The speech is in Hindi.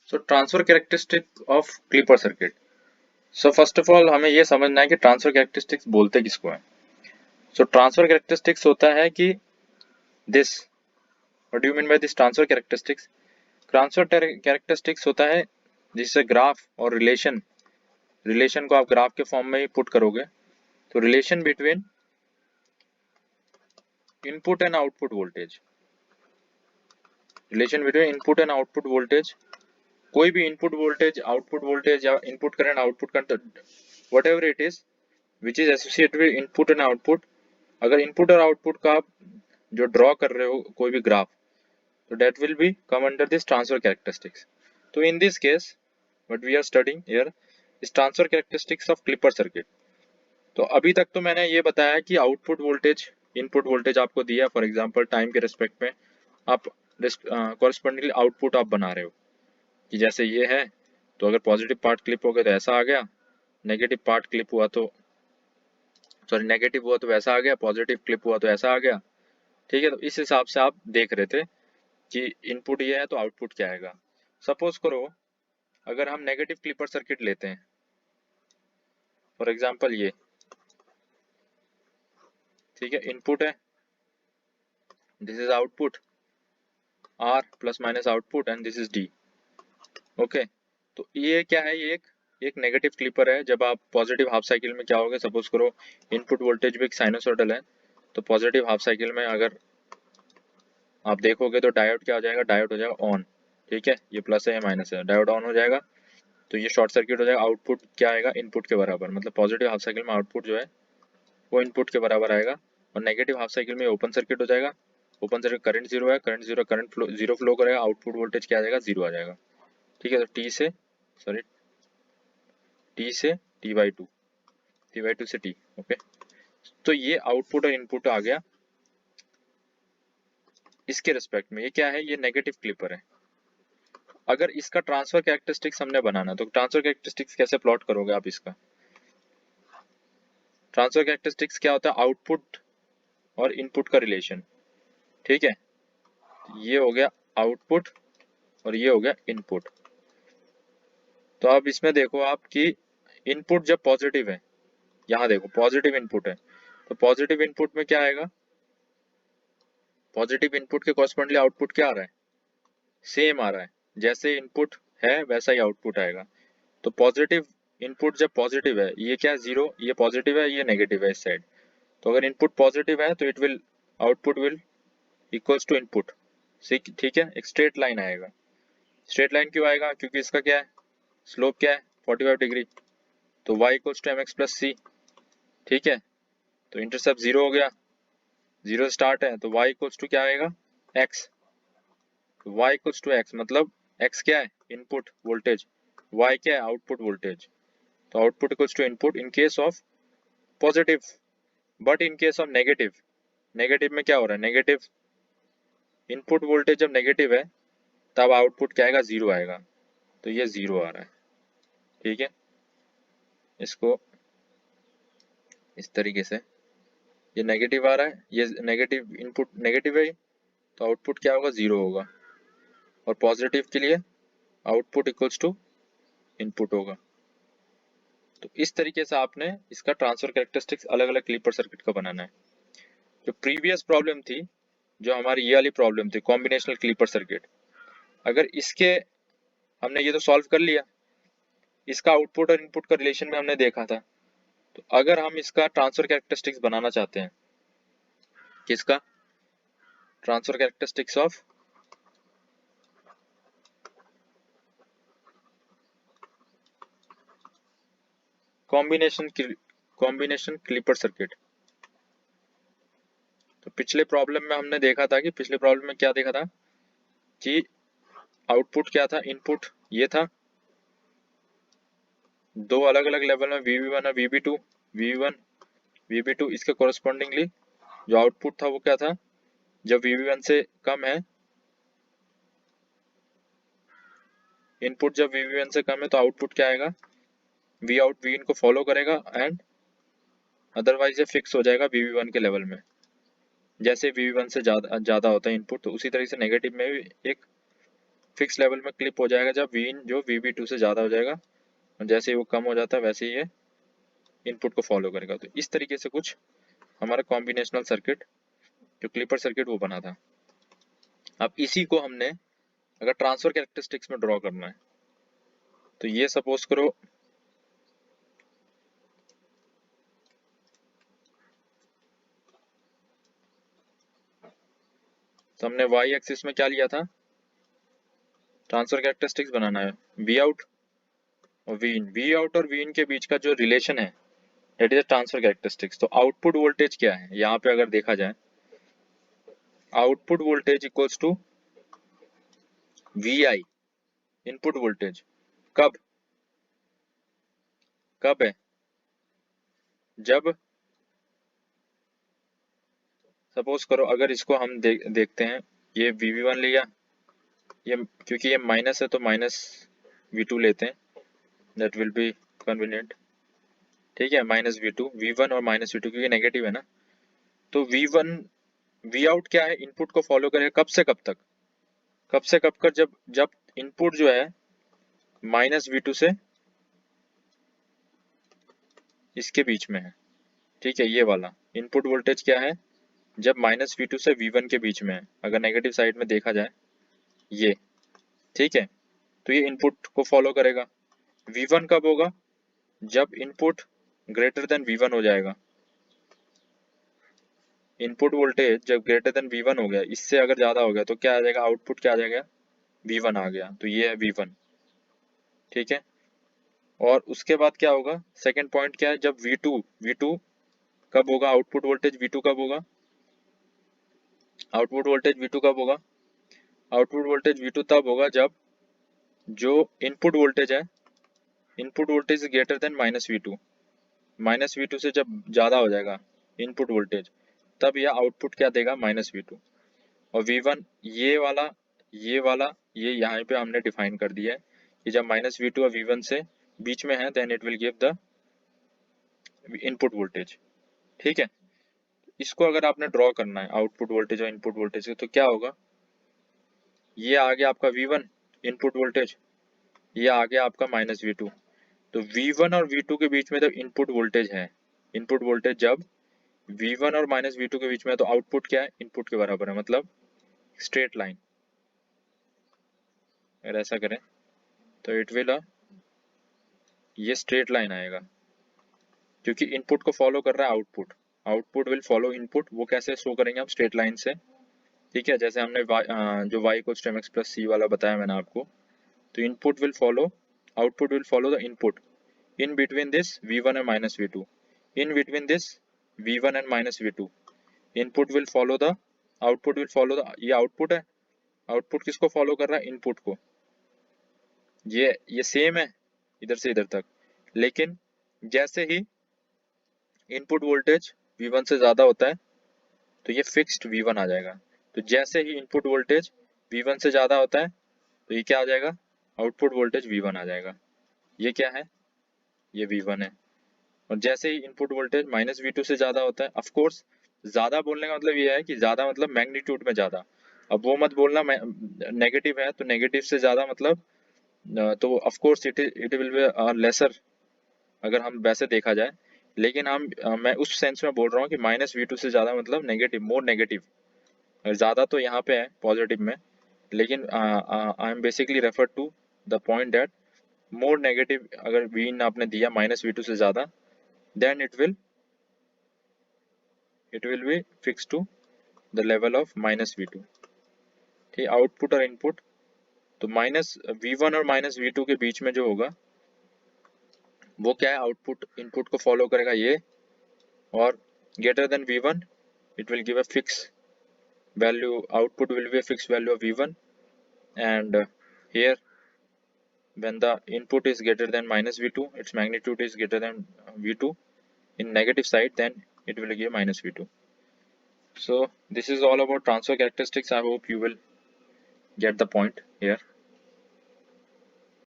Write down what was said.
So transfer characteristic of clipper circuit. So first of all हमें ये समझना है कि ट्रांसफर कैरेक्टरिस्टिक्स बोलते किसको है। सो ट्रांसफर कैरेक्टरिस्टिक्स होता है कि this, what do you mean by this transfer characteristics? Transfer characteristics होता है जिससे ग्राफ और रिलेशन को आप ग्राफ के फॉर्म में ही पुट करोगे, तो relation between input and output voltage, relation between input and output voltage, कोई भी इनपुट वोल्टेज या input current output current, what ever it is which is associated with input and output. अगर इनपुट और आउटपुट का आप जो ड्रॉ कर रहे हो कोई भी ग्राफ, तो that will be come under this transfer characteristics. So in this case what we are studying here is transfer characteristics of clipper circuit. तो अभी तक तो मैंने ये बताया कि आउटपुट वोल्टेज इनपुट वोल्टेज आपको दिया, फॉर एग्जांपल टाइम के रिस्पेक्ट में आप कॉरेस्पॉन्डिंगली आउटपुट आप बना रहे हो कि जैसे ये है, तो अगर पॉजिटिव पार्ट क्लिप हो गया तो ऐसा आ गया, नेगेटिव पार्ट क्लिप हुआ तो सॉरी नेगेटिव हुआ तो वैसा आ गया, पॉजिटिव क्लिप हुआ तो ऐसा आ गया। ठीक है, तो इस हिसाब से आप देख रहे थे कि इनपुट ये है तो आउटपुट क्या आएगा। सपोज करो अगर हम नेगेटिव क्लिपर सर्किट लेते हैं, फॉर एग्जांपल ये, ठीक है, इनपुट है, this is output, R plus minus output and this is D. Okay, तो ये क्या है, ये एक नेगेटिव क्लिपर है। जब आप पॉजिटिव हाफ साइकिल में क्या होगा, सपोज करो इनपुट वोल्टेज भी एक साइनोसॉइडल है, तो पॉजिटिव हाफ साइकिल में अगर आप देखोगे तो डायोड क्या हो जाएगा, डायोड हो जाएगा ऑन। ठीक है, ये प्लस है या माइनस है, डायोड ऑन हो जाएगा, तो ये शॉर्ट सर्किट हो जाएगा। आउटपुट क्या आएगा, इनपुट के बराबर, मतलब पॉजिटिव हाफ साइकिल में आउटपुट जो है वो इनपुट के बराबर आएगा। और नेगेटिव हाफ साइकिल में ओपन सर्किट हो जाएगा, ओपन सर्किट करंट जीरो है, current zero, current flow zero flow करेगा, आउटपुट वोल्टेज क्या आ जाएगा, जीरो आ जाएगा। ठीक है, तो टी से टी बाई टू से टी। ओके, तो ये आउटपुट और इनपुट आ गया इसके रिस्पेक्ट में। ये क्या है, ये नेगेटिव क्लिपर है। अगर इसका ट्रांसफर कैरेक्टरिस्टिक्स हमने बनाना, तो ट्रांसफर कैरेक्टरिस्टिक्स कैसे प्लॉट करोगे आप इसका? ट्रांसफर कैरेक्टरिस्टिक्स क्या होता है, आउटपुट और इनपुट का रिलेशन। ठीक है, ये हो गया आउटपुट और ये हो गया इनपुट। तो अब इसमें देखो आप कि इनपुट जब पॉजिटिव है, यहाँ देखो पॉजिटिव इनपुट है, तो पॉजिटिव इनपुट में क्या आएगा, पॉजिटिव इनपुट के कॉरेस्पॉन्डिंगली आउटपुट क्या आ रहा है, सेम आ रहा है, जैसे इनपुट है वैसा ही आउटपुट आएगा। तो पॉजिटिव इनपुट जब पॉजिटिव है, ये क्या है, जीरो, ये पॉजिटिव है, ये नेगेटिव है इस साइड। तो अगर इनपुट पॉजिटिव है तो it will output will equals to input. ठीक है, एक स्ट्रेट लाइन आएगा। स्ट्रेट लाइन क्यों आएगा, क्योंकि इसका क्या है, स्लोप क्या है 45 डिग्री, तो y equals to mx plus C. ठीक है, तो इंटरसेप्ट जीरो हो गया, जीरो स्टार्ट है, तो y इक्वल्स टू क्या आएगा, x। y equals to x मतलब x क्या है, इनपुट वोल्टेज, y क्या है, आउटपुट वोल्टेज। तो output equals to input in case of positive. But in case of negative, negative में क्या हो रहा है, नेगेटिव इनपुट वोल्टेज जब नेगेटिव है तब आउटपुट क्या आएगा, जीरो आएगा। तो ये जीरो आ रहा है। ठीक है, इसको इस तरीके से, ये नेगेटिव आ रहा है, ये नेगेटिव इनपुट नेगेटिव है, तो आउटपुट क्या होगा, जीरो होगा। और पॉजिटिव के लिए आउटपुट इक्वल्स टू इनपुट होगा। तो इस तरीके से आपने इसका ट्रांसफर कैरेक्टरिस्टिक्स अलग अलग क्लिपर सर्किट का बनाना है। जो प्रीवियस प्रॉब्लम थी, जो हमारी ये वाली प्रॉब्लम थी कॉम्बिनेशनल क्लिपर सर्किट, अगर इसके हमने ये तो सॉल्व कर लिया, इसका आउटपुट और इनपुट का रिलेशन में हमने देखा था। तो अगर हम इसका ट्रांसफर कैरेक्टरिस्टिक्स बनाना चाहते हैं, किसका, transfer characteristics of combination clipper circuit, तो पिछले प्रॉब्लम में हमने देखा था कि पिछले प्रॉब्लम में क्या देखा था कि आउटपुट क्या था, इनपुट ये था, दो अलग अलग लेवल में VB1 और VB2, VB1 VB2, इसके कोरस्पॉन्डिंगली जो आउटपुट था वो क्या था, जब VB1 से कम है, इनपुट जब VB1 से कम है तो आउटपुट क्या आएगा, V आउट V इन को फॉलो करेगा एंड अदरवाइज ये फिक्स हो जाएगा VB1 के लेवल में। जैसे VB1 से ज्यादा होता है इनपुट, तो उसी तरीके से नेगेटिव में भी एक फिक्स लेवल में क्लिप हो जाएगा जब वी इन जो VB2 से ज़्यादा हो जाएगा, और जैसे ही वो कम हो जाता है वैसे ही ये इनपुट को फॉलो करेगा। तो इस तरीके से कुछ हमारा कॉम्बिनेशनल सर्किट जो क्लिपर सर्किट वो बना था। अब इसी को हमने अगर ट्रांसफर कैरेक्टरिस्टिक्स में ड्रॉ करना है, तो ये सपोज करो तो हमने वाई एक्सिस में क्या लिया था, ट्रांसफर कैरेक्टरिस्टिक्स बनाना है, वी आउट और वी इन। वी आउट और वी इन के बीच का जो रिलेशन है दैट इज ट्रांसफर कैरेक्टरिस्टिक्स। तो आउटपुट वोल्टेज क्या है यहाँ पे अगर देखा जाए, output voltage equals to V I input voltage. कब कब है, जब सपोज करो अगर इसको हम देखते हैं, ये VB1 लिया, ये क्योंकि ये माइनस है तो माइनस V2 लेते हैं, दैट विल बी कन्वीनियंट। ठीक है, माइनस V2, V1 और माइनस V2 क्योंकि नेगेटिव है ना। तो V1 वी आउट क्या है, इनपुट को फॉलो करेगा कब से कब तक, कब से कब तक, जब जब इनपुट जो है माइनस V2 से इसके बीच में है। ठीक है, ये वाला इनपुट वोल्टेज क्या है, जब माइनस V2 से V1 के बीच में है, अगर नेगेटिव साइड में देखा जाए ये। ठीक है, तो ये इनपुट को फॉलो करेगा। V1 कब होगा, जब इनपुट ग्रेटर देन V1 हो जाएगा। इनपुट वोल्टेज जब ग्रेटर देन V1 हो गया, इससे अगर ज्यादा हो गया तो क्या आ जाएगा, आउटपुट क्या आ जाएगा, V1 आ गया, तो ये है V1। ठीक है, और उसके बाद क्या होगा, सेकंड पॉइंट क्या है, जब V2 कब होगा, आउटपुट वोल्टेज V2 कब होगा, आउटपुट वोल्टेज V2 कब होगा, आउटपुट वोल्टेज V2 तब होगा जब जो इनपुट वोल्टेज है, input voltage is greater than -V2। -V2 से जब ज्यादा हो जाएगा इनपुट वोल्टेज, तब यह आउटपुट क्या देगा, -V2। और V1 ये वाला ये यहाँ पे हमने डिफाइन कर दिया है कि जब -V2 और V1 से बीच में है then it will give the input voltage. ठीक है, इसको अगर आपने ड्रॉ करना है आउटपुट वोल्टेज और इनपुट वोल्टेज तो क्या होगा, ये आ गया आपका V1 इनपुट वोल्टेज, ये आ गया आपका -V2। तो V1 और V2 के बीच में जब इनपुट वोल्टेज है, इनपुट वोल्टेज जब V1 और -V2 के बीच में है, तो आउटपुट क्या है, इनपुट के बराबर है, मतलब स्ट्रेट लाइन। अगर ऐसा करें तो इट विल ये स्ट्रेट लाइन आएगा, क्योंकि इनपुट को फॉलो कर रहा है output, output will follow input. वो कैसे शो करेंगे हम, स्ट्रेट लाइन से। ठीक है, जैसे हमने जो y को mx प्लस c वाला बताया मैंने आपको, तो input will follow, output will follow the input in between this V1 and -V2, in between this V1 and -V2 input will follow the, output will follow the, ये आउटपुट है, आउटपुट किसको फॉलो कर रहा है, इनपुट को। ये सेम है इधर से इधर तक, लेकिन जैसे ही इनपुट वोल्टेज V1 से ज्यादा होता है तो ये फिक्स्ड V1 आ जाएगा। तो जैसे ही इनपुट वोल्टेज V1 से ज्यादा होता है तो ये क्या आ जाएगा, आउटपुट वोल्टेज V1 आ जाएगा। ये क्या है, ये V1 है। और जैसे ही इनपुट वोल्टेज -V2 से ज्यादा होता है, ऑफ कोर्स ज्यादा बोलने का मतलब ये है कि ज्यादा मतलब मैग्नीट्यूड में ज्यादा। अब वो मत बोलना नेगेटिव है तो नेगेटिव से ज्यादा मतलब तो of course it will be lesser, अगर हम वैसे देखा जाए। लेकिन मैं उस सेंस में बोल रहा हूँ कि -V2 से ज्यादा मतलब नेगेटिव, मोर नेगेटिव। ज्यादा तो यहाँ पे है पॉजिटिव में, लेकिन I am basically refer to the point that more negative अगर वीन आपने दिया -V2 से ज्यादा, then it will be fixed to the level of -V2। ठीक, आउटपुट और इनपुट, तो -V1 और -V2 के बीच में जो होगा वो क्या है, आउटपुट इनपुट को फॉलो करेगा ये, और greater than V1 it will give a fixed value, output will be a fixed value of V1, and here when the input is greater than -V2, its magnitude is greater than V2 in negative side, then it will give -V2. So this is all about transfer characteristics. I hope you will get the point here.